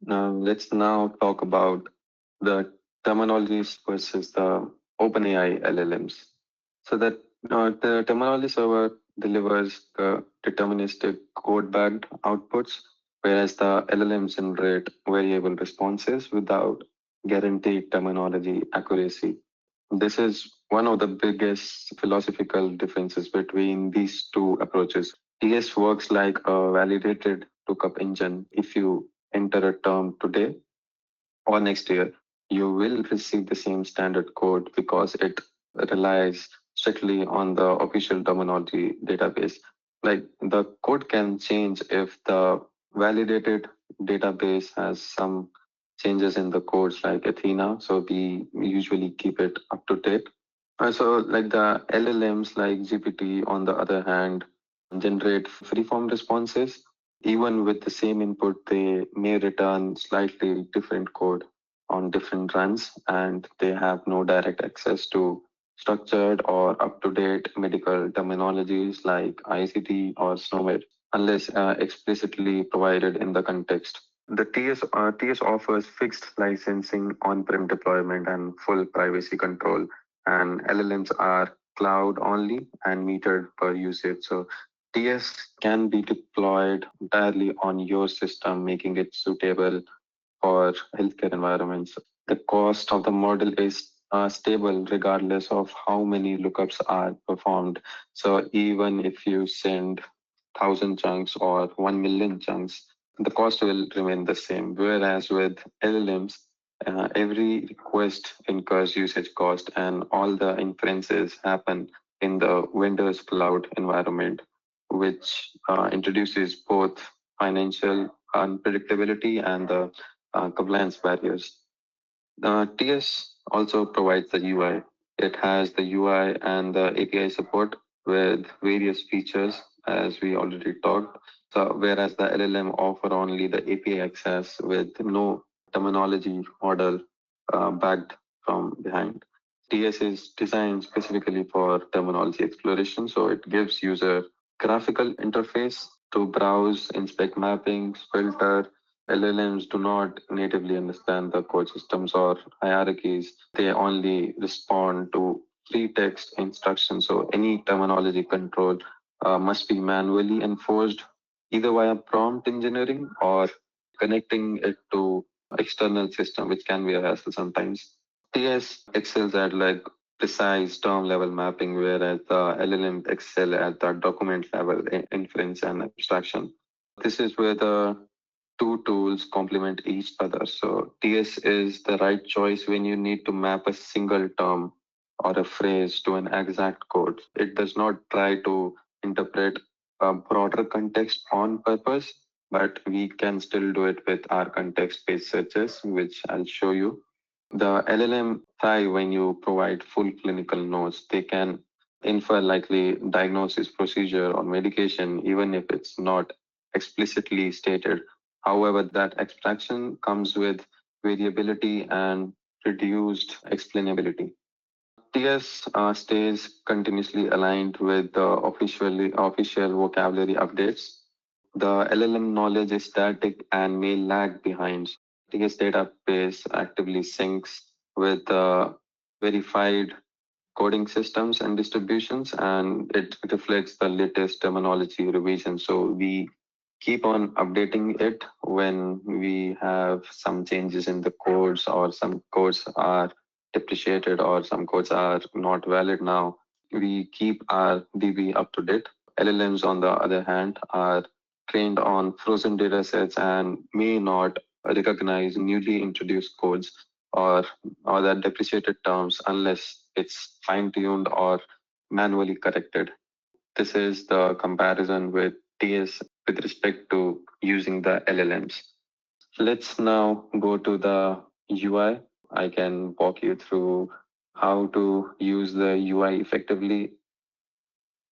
Now, let's now talk about the terminologies versus the OpenAI LLMs. So that the terminology server delivers the deterministic code-backed outputs, whereas the LLMs generate variable responses without guaranteed terminology accuracy. This is one of the biggest philosophical differences between these two approaches. TS works like a validated lookup engine. If you enter a term today or next year, you will receive the same standard code because it relies strictly on the official terminology database. Like the code can change if the validated database has some changes in the codes like Athena. So we usually keep it up to date. So like the LLMs like GPT on the other hand generate freeform responses. Even with the same input, they may return slightly different code on different runs, and they have no direct access to structured or up-to-date medical terminologies like ICT or SNOMED, unless explicitly provided in the context. The TS offers fixed licensing, on-prem deployment, and full privacy control, and LLMs are cloud only and metered per usage. So TS can be deployed entirely on your system, making it suitable for healthcare environments. The cost of the model is stable regardless of how many lookups are performed. So even if you send 1,000 chunks or 1 million chunks, the cost will remain the same. Whereas with LLMs, every request incurs usage cost and all the inferences happen in the vendor's cloud environment, which introduces both financial unpredictability and the compliance barriers. TS also provides the UI. It has the UI and the API support with various features, as we already talked. So, whereas the LLM offer only the API access with no terminology model backed from behind. TS is designed specifically for terminology exploration, so it gives user graphical interface to browse, inspect mappings, filter. LLMs do not natively understand the code systems or hierarchies. They only respond to free text instructions. So any terminology control must be manually enforced either via prompt engineering or connecting it to external system, which can be a hassle sometimes. TS excels at like precise term level mapping, whereas the LLM excel at the document level inference and abstraction. This is where the two tools complement each other. So TS is the right choice when you need to map a single term or a phrase to an exact code. It does not try to interpret a broader context on purpose, but we can still do it with our context-based searches, which I'll show you. The LLM thrive when you provide full clinical notes. They can infer likely diagnosis, procedure, or medication, even if it's not explicitly stated. However, that abstraction comes with variability and reduced explainability. TS stays continuously aligned with the official vocabulary updates. The LLM knowledge is static and may lag behind. TS database actively syncs with verified coding systems and distributions, and it reflects the latest terminology revision. So we keep on updating it when we have some changes in the codes or some codes are depreciated or some codes are not valid now. We keep our DB up to date. LLMs, on the other hand, are trained on frozen data sets and may not recognize newly introduced codes or the depreciated terms unless it's fine-tuned or manually corrected. This is the comparison with TS with respect to using the LLMs. Let's now go to the UI. I can walk you through how to use the UI effectively